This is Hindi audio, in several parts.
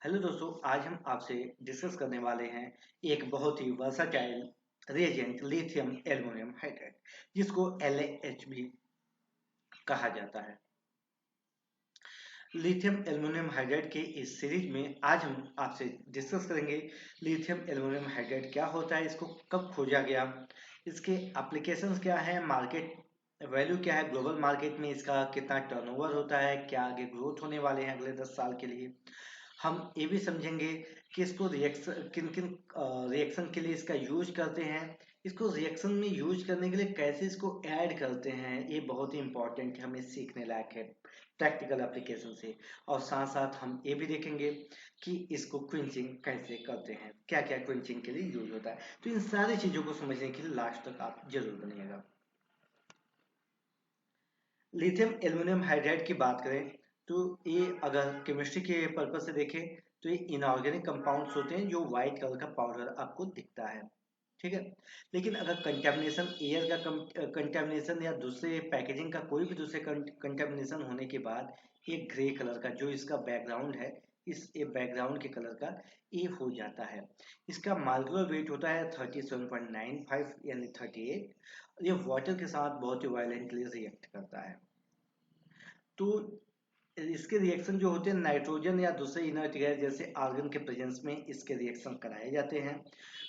हेलो दोस्तों, आज हम आपसे डिस्कस करने वाले हैं एक बहुत ही versatile reagent lithium aluminium hydride, जिसको LaH भी कहा जाता है। लिथियम एल्युमिनियम हाइड्राइड के इस सीरीज में आज हम आपसे डिस्कस करेंगे लिथियम एल्युमिनियम हाइड्राइड क्या होता है, इसको कब खोजा गया, इसके एप्लीकेशंस क्या है, मार्केट वैल्यू क्या है, ग्लोबल मार्केट में इसका कितना टर्नओवर होता है, क्या आगे ग्रोथ होने वाले हैं अगले 10 साल के लिए। हम ये भी समझेंगे कि इसको रिएक्शन किन किन रिएक्शन के लिए इसका यूज करते हैं, इसको रिएक्शन में यूज करने के लिए कैसे इसको ऐड करते हैं, ये बहुत ही इंपॉर्टेंट है, हमें सीखने लायक है प्रैक्टिकल एप्लीकेशन से। और साथ साथ हम ये भी देखेंगे कि इसको क्विंचिंग कैसे करते हैं, क्या क्या क्विंचिंग के लिए यूज होता है। तो इन सारी चीजों को समझने के लिए लास्ट तक आप जरूर बनिएगा। लिथियम एल्युमिनियम हाइड्राइड की बात करें तो ये अगर केमिस्ट्री के पर्पज से देखें तो ये इनऑर्गेनिक कंपाउंड्स होते हैं जो व्हाइट कलर का पाउडर आपको दिखता है, ठीक है। लेकिन अगर कंटेमिनेशन एयर का कंटेमिनेशन या दूसरे पैकेजिंग का कोई भी दूसरे कंटेमिनेशन होने के बाद ये ग्रे कलर का जो इसका बैकग्राउंड है, इस ये बैकग्राउंड के कलर का ये हो जाता है। इसका मालिक्यूलर वेट होता है 37.95 यानी 38। ये वाटर के साथ बहुत ही वायलेंटली रिएक्ट करता है। तो इसके रिएक्शन जो होते हैं नाइट्रोजन या दूसरे इनर्ट गैस जैसे आर्गन के प्रेजेंस में इसके रिएक्शन कराए जाते हैं।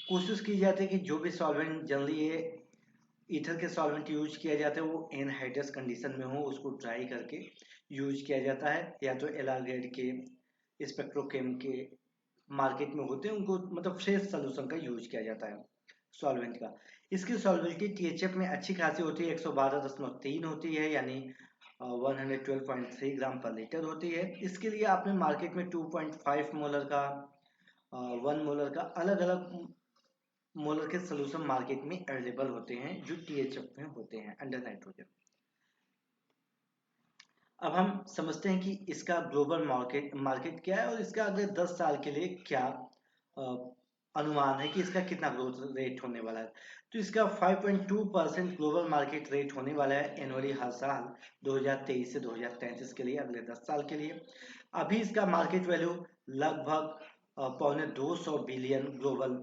कोशिश की जाती है कि जो भी सॉल्वेंट जनरली ये ईथर के सॉल्वेंट यूज किया जाता है वो एनहाइड्रस कंडीशन में हो, उसको ड्राई करके यूज किया जाता है, या तो एलआर ग्रेड के स्पेक्ट्रोकेम के मार्केट में होते हैं उनको मतलब फ्रेश सोल्यूशन का यूज किया जाता है सॉल्वेंट का। इसकी सॉल्बिलिटी टीएचएफ में अच्छी खासी होती है, 112.3 होती है, यानी 112.3 ग्राम पर लीटर होती है। इसके लिए आपने मार्केट में 2.5 मोलर का 1 मोलर का अलग अलग मोलर के सोल्यूशन मार्केट में अवेलेबल होते हैं जो टीएचएफ में होते हैं अंडर नाइट्रोजन। अब हम समझते हैं कि इसका ग्लोबल मार्केट मार्केट क्या है और इसका अगले 10 साल के लिए क्या अ, अनुमान है कि इसका कितना ग्रोथ रेट होने वाला है। तो इसका 5.2% ग्लोबल मार्केट रेट होने वाला है एनुअली हर साल 2023 से 2033 के लिए, अगले 10 साल के लिए। अभी इसका मार्केट वैल्यू लगभग $250 बिलियन ग्लोबल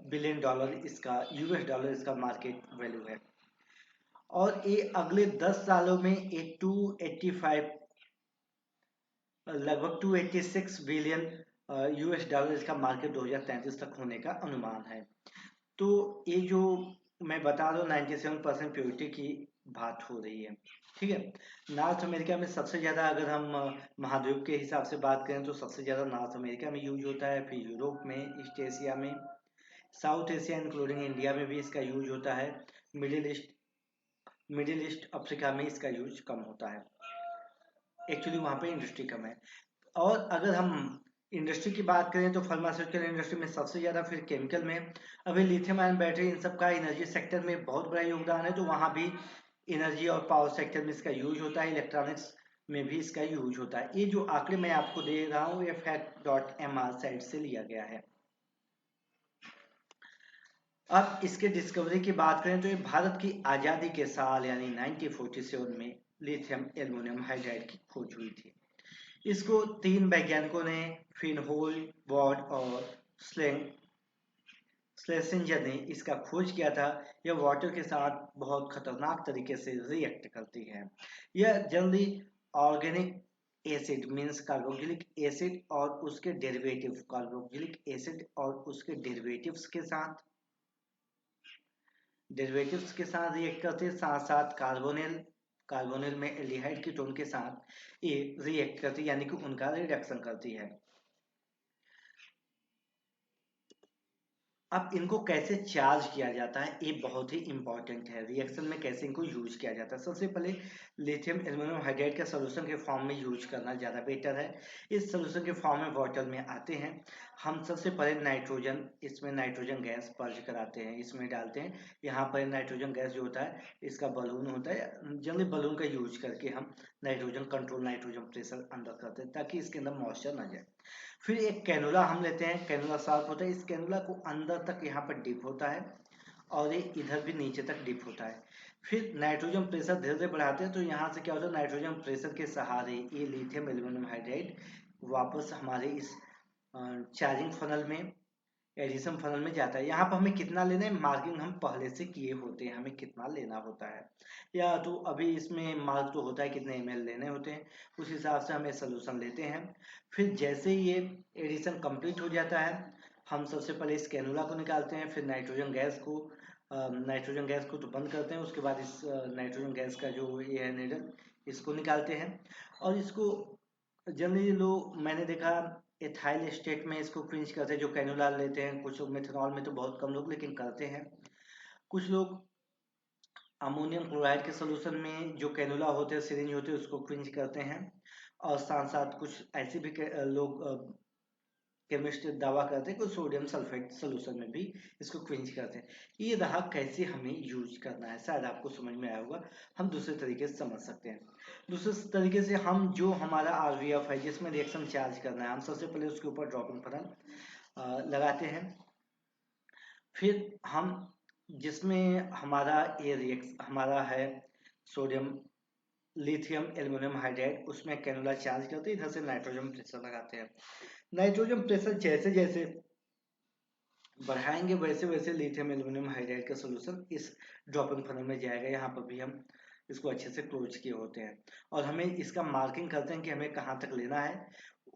बिलियन डॉलर इसका यूएस डॉलर इसका मार्केट वैल्यू है। और ये अगले 10 सालों में एक 285 लगभग 286 बिलियन यूएस डॉलर इसका मार्केट 2033 तक होने का अनुमान है। तो ये जो मैं बता रहा हूँ 97% प्योरिटी की बात हो रही है, ठीक है। नॉर्थ अमेरिका में सबसे ज़्यादा अगर हम महाद्वीप के हिसाब से बात करें तो सबसे ज़्यादा नॉर्थ अमेरिका में यूज होता है, फिर यूरोप में, ईस्ट एशिया में, साउथ एशिया इंक्लूडिंग इंडिया में भी इसका यूज होता है। मिडिल ईस्ट अफ्रीका में इसका यूज कम होता है, एक्चुअली वहाँ पे इंडस्ट्री कम है। और अगर हम इंडस्ट्री की बात करें तो फार्मास्यूटिकल इंडस्ट्री में सबसे ज़्यादा, फिर केमिकल में। अभी लिथियम आयन बैटरी इन सब का एनर्जी सेक्टर में बहुत बड़ा योगदान है, तो वहाँ भी एनर्जी और पावर सेक्टर में इसका यूज होता है, इलेक्ट्रॉनिक्स में भी इसका यूज होता है। ये जो आंकड़े मैं आपको दे रहा हूँ ये fact.mr साइट से लिया गया है। अब इसके डिस्कवरी की बात करें तो ये भारत की आज़ादी के साल यानी 1947 में लिथियम एल्युमिनियम हाइड्राइड की खोज हुई थी। इसको 3 वैज्ञानिकों ने, फिनहोल, बॉड और स्लेसिंजर ने इसका खोज किया था। यह वाटर के साथ बहुत खतरनाक तरीके से रिएक्ट करती है। यह जल्दी organic acid means carboxylic acid और उसके डेरिवेटिव्स के साथ रिएक्ट करते हैं, साथ साथ कार्बोनिल में एल्डिहाइड कीटोन के साथ ये रिएक्ट करती है, यानी कि उनका रिडक्शन करती है। अब इनको कैसे चार्ज किया जाता है ये बहुत ही इंपॉर्टेंट है, रिएक्शन में कैसे इनको यूज किया जाता है। सबसे पहले लिथियम एल्युमिनियम हाइड्राइड का सोल्यूशन के फॉर्म में यूज करना ज़्यादा बेटर है। इस सोल्यूशन के फॉर्म में वाटर में आते हैं। हम सबसे पहले इसमें नाइट्रोजन गैस पर्ज कराते हैं, इसमें डालते हैं। यहाँ पर नाइट्रोजन गैस जो होता है इसका बलून होता है, जनरली बलून का यूज करके हम नाइट्रोजन प्रेशर अंदर करते हैं ताकि इसके अंदर मॉइस्चर ना जाए। फिर एक कैनुला हम लेते हैं, कैनुला शार्प होता है, इस कैनुला को अंदर तक यहाँ पर डिप होता है और ये इधर भी नीचे तक डिप होता है। फिर नाइट्रोजन प्रेशर धीरे धीरे बढ़ाते हैं, तो यहाँ से क्या होता है, नाइट्रोजन प्रेशर के सहारे ये लिथियम एल्युमिनियम हाइड्राइड वापस हमारे इस चार्जिंग फनल में, एडिशन फनल में जाता है। यहाँ पर हमें कितना लेना है, मार्किंग हम पहले से किए होते हैं, हमें कितना लेना होता है, या तो अभी इसमें मार्क तो होता है कितने ml लेने होते हैं, उस हिसाब से हमें सोल्यूशन लेते हैं। फिर जैसे ही ये एडिशन कंप्लीट हो जाता है, हम सबसे पहले इस कैनुला को निकालते हैं, फिर नाइट्रोजन गैस को तो बंद करते हैं, उसके बाद इस नाइट्रोजन गैस का जो ये है निडल, इसको निकालते हैं। और इसको जनरली लोग, मैंने देखा एथाइल स्टेट में इसको क्विंच करते हैं, जो कैनुला लेते हैं। कुछ लोग मेथनॉल में, तो बहुत कम लोग लेकिन करते हैं। कुछ लोग अमोनियम क्लोराइड के सोल्यूशन में जो कैनुला होते हैं, सिरिंज होते हैं, उसको क्विंच करते हैं। और साथ साथ कुछ ऐसे भी लोग केमिस्ट दावा करते हैं कि सोडियम सल्फेट सोल्यूशन में भी इसको क्विंच करते हैं। ये रहा कैसे हमें यूज करना है, शायद आपको समझ में आया होगा। हम दूसरे तरीके से समझ सकते हैं। दूसरे तरीके से हम जो हमारा आरवीएफ है, जिसमें रिएक्शन चार्ज करना है, हम सबसे पहले उसके ऊपर ड्रॉपिंग फनल लगाते हैं। फिर हम जिसमें हमारा है सोडियम लिथियम एल्युमिनियम हाइड्राइड, उसमें कैनुला चार्ज करते हैं, इधर से नाइट्रोजन प्रेशर लगाते हैं। नाइट्रोजन प्रेशर जैसे जैसे बढ़ाएंगे, वैसे वैसे लिथियम एल्युमिनियम हाइड्राइड का सोल्यूशन इस ड्रॉपिंग फनल में जाएगा। यहाँ पर भी हम इसको अच्छे से क्लोज किए होते हैं, और हमें इसका मार्किंग करते हैं कि हमें कहाँ तक लेना है,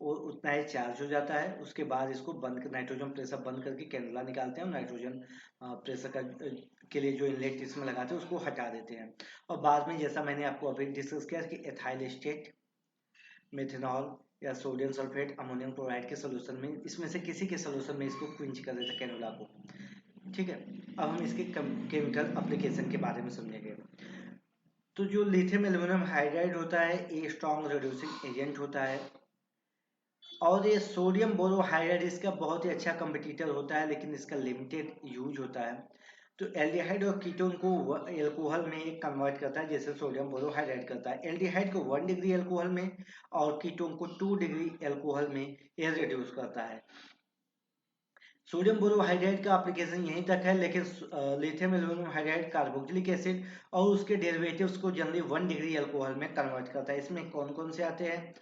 और उतना ही चार्ज हो जाता है। उसके बाद इसको नाइट्रोजन प्रेशर बंद करके कैनुला निकालते हैं, और नाइट्रोजन प्रेशर के लिए जो इनलेट इसमें लगाते हैं उसको हटा देते हैं। और बाद में जैसा मैंने आपको अभी डिस्कस किया कि एथाइल स्टेट, मेथनॉल या सोडियम सल्फेट, अमोनियम क्लोराइड के सोल्यूशन में, इसमें से किसी के सोल्यूशन में इसको क्विंच कर देते हैं कैनुला को। ठीक है, अब हम इसके केमिकल एप्लीकेशन के बारे में समझेंगे। तो जो लिथियम एल्युमिनियम हाइड्राइड होता है, ये स्ट्रॉन्ग रिड्यूसिंग एजेंट होता है। और ये सोडियम बोरोहाइड्राइड इसका बहुत ही अच्छा कंपटीटर होता है, लेकिन इसका लिमिटेड यूज होता है। तो एल्डिहाइड और कीटोन को एल्कोहल में कन्वर्ट करता है, जैसे सोडियम बोरोहाइड्राइड करता है। एल्डिहाइड को 1 डिग्री एल्कोहल में, और कीटोन को 2 डिग्री एल्कोहल में ये रिड्यूस करता है। सोडियम बोरोहाइड्राइड का एप्लीकेशन यहीं तक है, लेकिन lithium aluminium hydride carboxylic acid और उसके डेरिवेटिव्स को जनरली 1 डिग्री अल्कोहल में कन्वर्ट करता है। इसमें कौन कौन से आते हैं,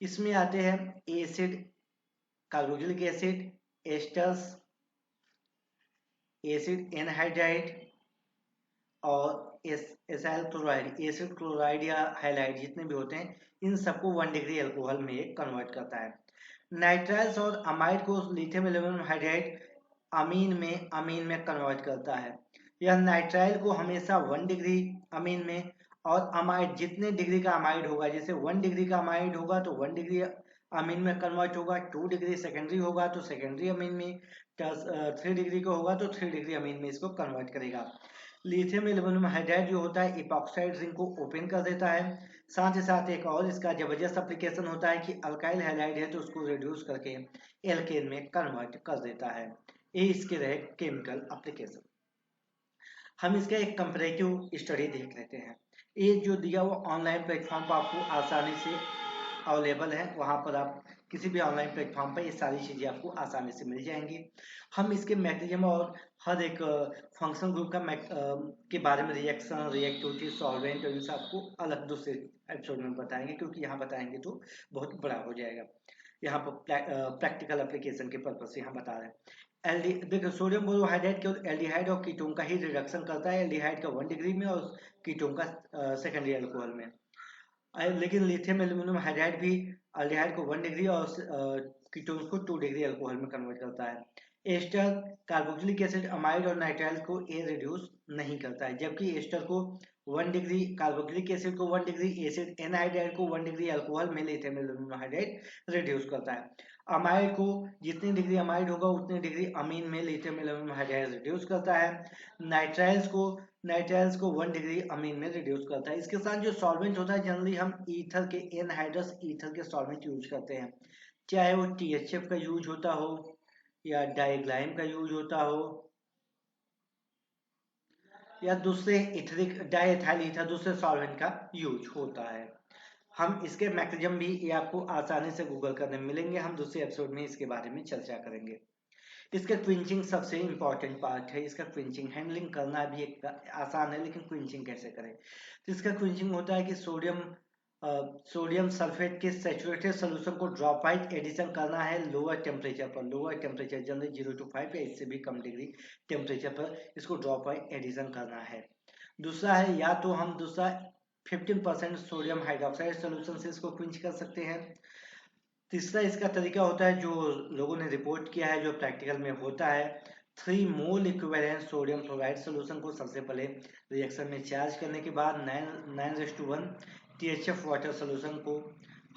इसमें आते हैं acid, carboxylic acid, asters, acid anhydride, और एसाइल क्लोराइड, एसिड क्लोराइड या हाइलाइड जितने भी होते हैं, इन सबको 1 डिग्री अल्कोहल में कन्वर्ट करता है। नाइट्राइल्स और अमाइड को लिथियम एल्युमिनियम हाइड्राइड अमीन में कन्वर्ट करता है। यह नाइट्राइल को हमेशा 1 डिग्री अमीन में, और अमाइड जितने डिग्री का अमाइड होगा, जैसे 1 डिग्री का अमाइड होगा तो 1 डिग्री अमीन में कन्वर्ट होगा, 2 डिग्री सेकेंडरी होगा तो सेकेंडरी अमीन में, 3 डिग्री का होगा तो 3 डिग्री अमीन में इसको कन्वर्ट करेगा। लिथियम एल्युमिनियम हाइड्राइड जो होता है, इपॉक्साइड रिंग को ओपन कर देता है। साथ ही साथ एक और इसका जबरदस्त एप्लीकेशन होता है कि अल्काइल हैलाइड है तो उसको रिड्यूस करके एल्केन में कन्वर्ट कर देता है। ये इसके रहे केमिकल एप्लीकेशन। हम इसका एक कंपैरेटिव स्टडी देख लेते हैं। ये जो दिया वो ऑनलाइन प्लेटफॉर्म पर आपको आसानी से अवेलेबल है, वहाँ पर आप किसी भी ऑनलाइन प्लेटफॉर्म पर ये सारी चीज़ें आपको आसानी से मिल जाएंगी। हम इसके मैकेनिज्म और हर एक फंक्शन ग्रुप का के बारे में, रिएक्शन, रिएक्टिविटी, सॉल्वेंट, इन सबको अलग दूसरे एपिसोड में बताएंगे, क्योंकि यहाँ बताएंगे तो बहुत बड़ा हो जाएगा। यहाँ पर प्रैक्टिकल एप्लीकेशन के पर्पज से यहाँ बता रहे हैं। देखो, सोडियम बोरोहाइड्राइड केवल एल्डिहाइड और कीटोन का ही रिडक्शन करता है, एल्डिहाइड का 1 डिग्री में और कीटोन का सेकेंडरी अल्कोहल में। लेकिन लिथियम एल्युमिनियम हाइड्राइड भी एल्डिहाइड को 1 डिग्री और कीटोन्स को 2 डिग्री अल्कोहल में कन्वर्ट करता है। एस्टर, कार्बोक्सिलिक एसिड, अमाइड और नाइट्राइल को ये रिड्यूस नहीं करता है, जबकि एस्टर को 1 डिग्री, कार्बोक्सिलिक एसिड को 1 डिग्री, एसिड एनहाइड्राइड को 1 डिग्री अल्कोहल में लिथियम एल्युमिनियम हाइड्राइड रिड्यूस करता है। अमाइड को जितनी डिग्री अमाइड होगा उतनी डिग्री अमीन में लिथियम एल्युमिनियम हाइड्राइड रिड्यूस करता है। नाइट्राइल्स को 1 डिग्री अमीन में रिड्यूस करता है। इसके साथ जो सॉल्वेंट होता है, जनरली हम ईथर के, एनहाइड्रस ईथर के सॉल्वेंट यूज करते हैं, चाहे वो THF का यूज होता हो या डाइग्लाइम का यूज होता हो या दूसरे इथरिक डाइएथाइल ईथर दूसरे सॉल्वेंट का यूज होता है। हम इसके मैकेनिज्म भी ये आपको आसानी से गूगल करने में मिलेंगे, हम दूसरे एपिसोड में इसके बारे में चर्चा करेंगे। इसका क्विंचिंग सबसे इंपॉर्टेंट पार्ट है। इसका क्विंचिंग हैंडलिंग करना भी एक आसान है, लेकिन क्विंचिंग कैसे करें, तो इसका क्विंचिंग होता है कि सोडियम सोडियम सल्फेट के सैचुरेटेड सोल्यूशन को ड्रॉपआउट एडिशन करना है लोअर टेम्परेचर पर। लोअर टेम्परेचर जनरली 0 to 5 या इससे भी कम डिग्री टेम्परेचर पर इसको ड्रॉपआउट एडिशन करना है। दूसरा है, या तो हम दूसरा 15% सोडियम हाइड्रोक्साइड सोल्यूशन से इसको क्विंच कर सकते हैं। तीसरा इसका तरीका होता है जो लोगों ने रिपोर्ट किया है, जो प्रैक्टिकल में होता है, 3 मोल इक्विवेलेंट सोडियम फ्लोराइड सोल्यूशन को सबसे पहले रिएक्शन में चार्ज करने के बाद 9:1 THF वाटर सोल्यूशन को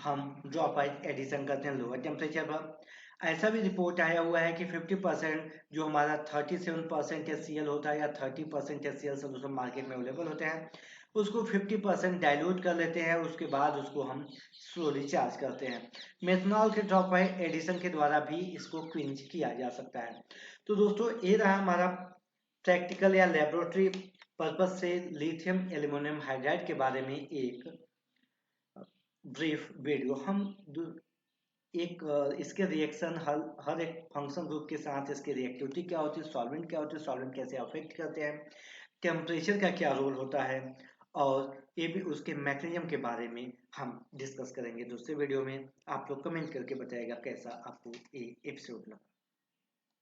हम ड्रॉप आउट एडिशन करते हैं लोअर टेम्परेचर पर। ऐसा भी रिपोर्ट आया हुआ है कि 50% जो हमारा 37% HCl होता है या 30% HCl सोल्यूशन मार्केट में अवेलेबल होते हैं, उसको 50% डाइल्यूट कर लेते हैं, उसके बाद उसको हम स्लोली चार्ज करते हैं। मेथनॉल के ड्रॉप एडिशन के द्वारा भी इसको क्विंच किया जा सकता है। तो दोस्तों ये रहा हमारा प्रैक्टिकल या लेबोरेटरी पर्पज से लिथियम एल्युमिनियम हाइड्राइड के बारे में एक ब्रीफ वीडियो। हम इसके रिएक्शन हर एक फंक्शन ग्रुप के साथ इसकी रिएक्टिविटी क्या होती है, सॉल्वेंट क्या होती है, सॉल्वेंट कैसे अफेक्ट करते हैं, टेम्परेचर का क्या रोल होता है, और ये भी उसके मैकेनिज्म के बारे में हम डिस्कस करेंगे दूसरे वीडियो में। आप लोग कमेंट करके बताइएगा कैसा आपको ये एपिसोड लगा।